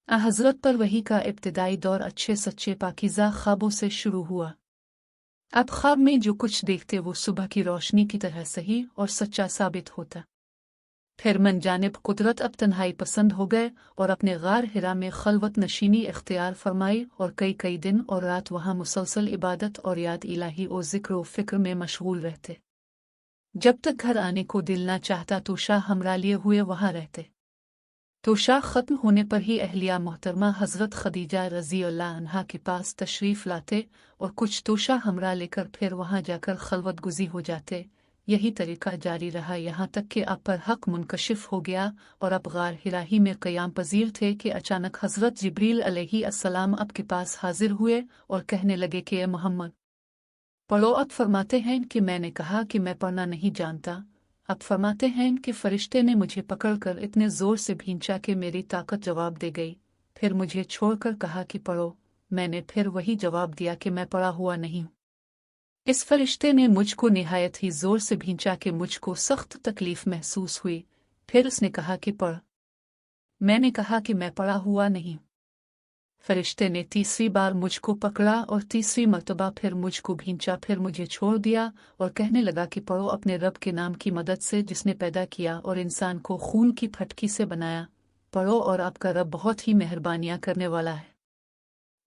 हज़रत पर वही का इब्तिदाई दौर अच्छे सच्चे पाकीज़ा ख्वाबों से शुरू हुआ। अब ख्वाब में जो कुछ देखते वो सुबह की रोशनी की तरह सही और सच्चा साबित होता। फिर मन जानिब कुदरत अब तन्हाई पसंद हो गए और अपने गार हिरा में खलवत नशीनी इख्तियार फरमाई और कई कई दिन और रात वहाँ मुसलसल इबादत और याद इलाही और ज़िक्र व फ़िक्र में मशगूल रहते। जब तक घर आने को दिल ना चाहता तो शाह हमरा लिए हुए वहाँ रहते। तो शाह ख़त्म होने पर ही अहलिया मोहतरमा हज़रत खदीजा रज़ी अल्लाह अन्हा के पास तशरीफ़ लाते और कुछ तोशा हमरा लेकर फिर वहाँ जाकर खलवत गुज़ी हो जाते। यही तरीका जारी रहा यहाँ तक कि अब पर हक़ मुनकशिफ हो गया और अब गार हिराही में क़याम पज़ीर थे कि अचानक हज़रत जिब्रील अलैहिस्सलाम अब के पास हाजिर हुए और कहने लगे कि ए मोहम्मद पढ़ो। अब फरमाते हैं कि मैंने कहा कि मैं पढ़ना नहीं जानता। अब फरमाते हैं कि फरिश्ते ने मुझे पकड़कर इतने ज़ोर से भींचा कि मेरी ताकत जवाब दे गई। फिर मुझे छोड़कर कहा कि पढ़ो। मैंने फिर वही जवाब दिया कि मैं पढ़ा हुआ नहीं हूँ। इस फरिश्ते ने मुझको निहायत ही ज़ोर से भींचा कि मुझको सख्त तकलीफ़ महसूस हुई। फिर उसने कहा कि पढ़। मैंने कहा कि मैं पढ़ा हुआ नहीं। फरिश्ते ने तीसरी बार मुझको पकड़ा और तीसरी मर्तबा फिर मुझको भींचा। फिर मुझे छोड़ दिया और कहने लगा कि पढ़ो अपने रब के नाम की मदद से जिसने पैदा किया और इंसान को खून की फटकी से बनाया। पढ़ो और आपका रब बहुत ही मेहरबानियाँ करने वाला है।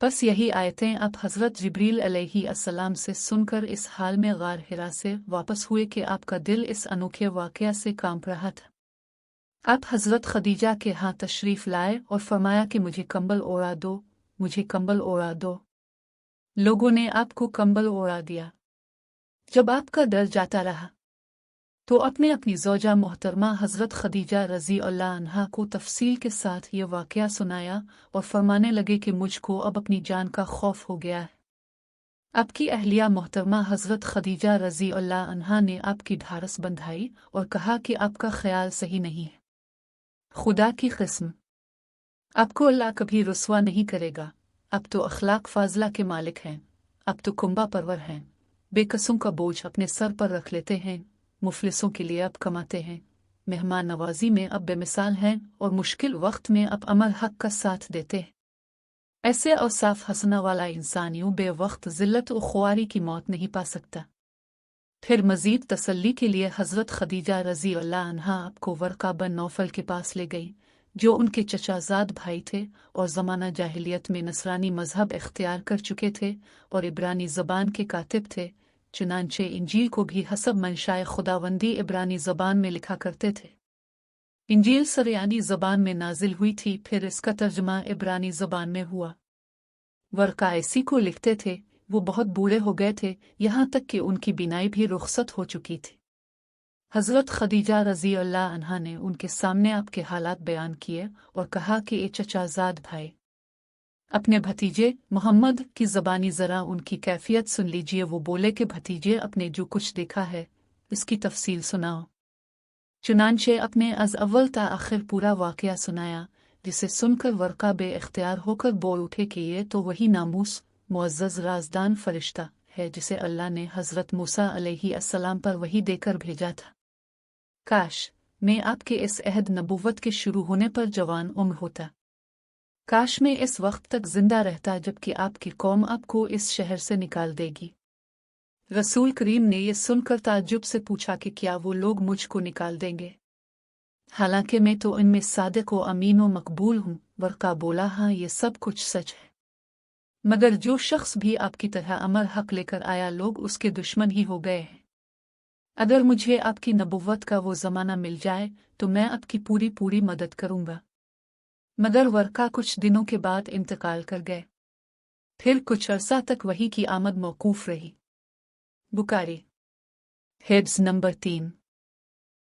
बस यही आयतें अब हज़रत जिब्रील अलैहिस्सलाम से सुनकर इस हाल में गार हिरा से वापस हुए कि आपका दिल इस अनोखे वाक़या से कांप रहा था। आप हज़रत खदीजा के यहाँ तशरीफ़ लाए और फरमाया कि मुझे कंबल ओढ़ा दो, मुझे कंबल ओढ़ा दो। लोगों ने आपको कंबल ओढ़ा दिया। जब आपका डर जाता रहा तो अपने अपनी ज़ौजा मोहतरमा हज़रत खदीजा रज़ी अल्लाह अन्हा को तफसील के साथ ये वाक़या सुनाया और फरमाने लगे कि मुझको अब अपनी जान का खौफ हो गया है। आपकी अहलिया मोहतरमा हज़रत खदीजा रज़ी अल्लाह अन्हा ने आपकी ढारस बंधाई और कहा कि आपका ख्याल सही नहीं है। खुदा की क़स्म आपको अल्लाह कभी रुस्वा नहीं करेगा। अब तो अखलाक फाजला के मालिक हैं, अब तो कुंबा परवर हैं, बेकसों का बोझ अपने सर पर रख लेते हैं, मुफलिसों के लिए अब कमाते हैं, मेहमान नवाजी में अब बेमिसाल हैं और मुश्किल वक्त में अब अमल हक का साथ देते हैं। ऐसे औसाफ हसना वाला इंसान यूं बेवक्त ज़िल्लत और ख्वारी की मौत नहीं पा सकता। फिर मज़ीद तसल्ली के लिए हज़रत खदीजा रज़ी अल्लाह अन्हा आपको वर्का बन नौफल के पास ले गई, जो उनके चचाज़ाद भाई थे और ज़माना जाहिलियत में नसरानी मज़हब इख्तियार कर चुके थे और इब्रानी ज़बान के कातिब थे। चुनांचे इंजील को भी हसब मंशाए खुदावंदी इब्रानी ज़बान में लिखा करते थे। इंजील सरयानी ज़बान में नाजिल हुई थी, फिर इसका तर्जुमा इब्रानी ज़बान में हुआ। वर्का इसी को लिखते थे। वो बहुत बूढ़े हो गए थे, यहाँ तक कि उनकी बीनाई भी रुखसत हो चुकी थी। हज़रत खदीजा रज़ी अल्लाह अन्हा ने उनके सामने आपके हालात बयान किए और कहा कि ए चचाज़ाद भाई, अपने भतीजे मोहम्मद की ज़बानी ज़रा उनकी कैफियत सुन लीजिए। वो बोले कि भतीजे अपने जो कुछ देखा है इसकी तफसील सुनाओ। चुनांचे अपने अज़ अव्वल ता आखिर पूरा वाक़या सुनाया, जिसे सुनकर वर्का बे इख्तियार होकर बोल उठे कि ये तो वही नामूस मुअज़्ज़ज़ राज़दान फरिश्ता है जिसे अल्लाह ने हज़रत मूसा अलैहिस्सलाम पर वही देकर भेजा था। काश मैं आपके इस अहद नबूवत के शुरू होने पर जवान उम्र होता। काश मैं इस वक्त तक जिंदा रहता जबकि आपकी कौम आपको इस शहर से निकाल देगी। रसूल करीम ने यह सुनकर ताज्जुब से पूछा कि क्या वो लोग मुझको निकाल देंगे, हालांकि मैं तो इनमें सादिक व अमीन व मकबूल हूँ। वर्का बोला, हाँ ये सब कुछ सच है, मगर जो शख्स भी आपकी तरह अमर हक लेकर आया लोग उसके दुश्मन ही हो गए हैं। अगर मुझे आपकी नबुव्वत का वो ज़माना मिल जाए तो मैं आपकी पूरी पूरी मदद करूँगा। मगर वर्का कुछ दिनों के बाद इंतकाल कर गए। फिर कुछ अरसा तक वही की आमद मौकूफ़ रही। Bukhari, heads number 3।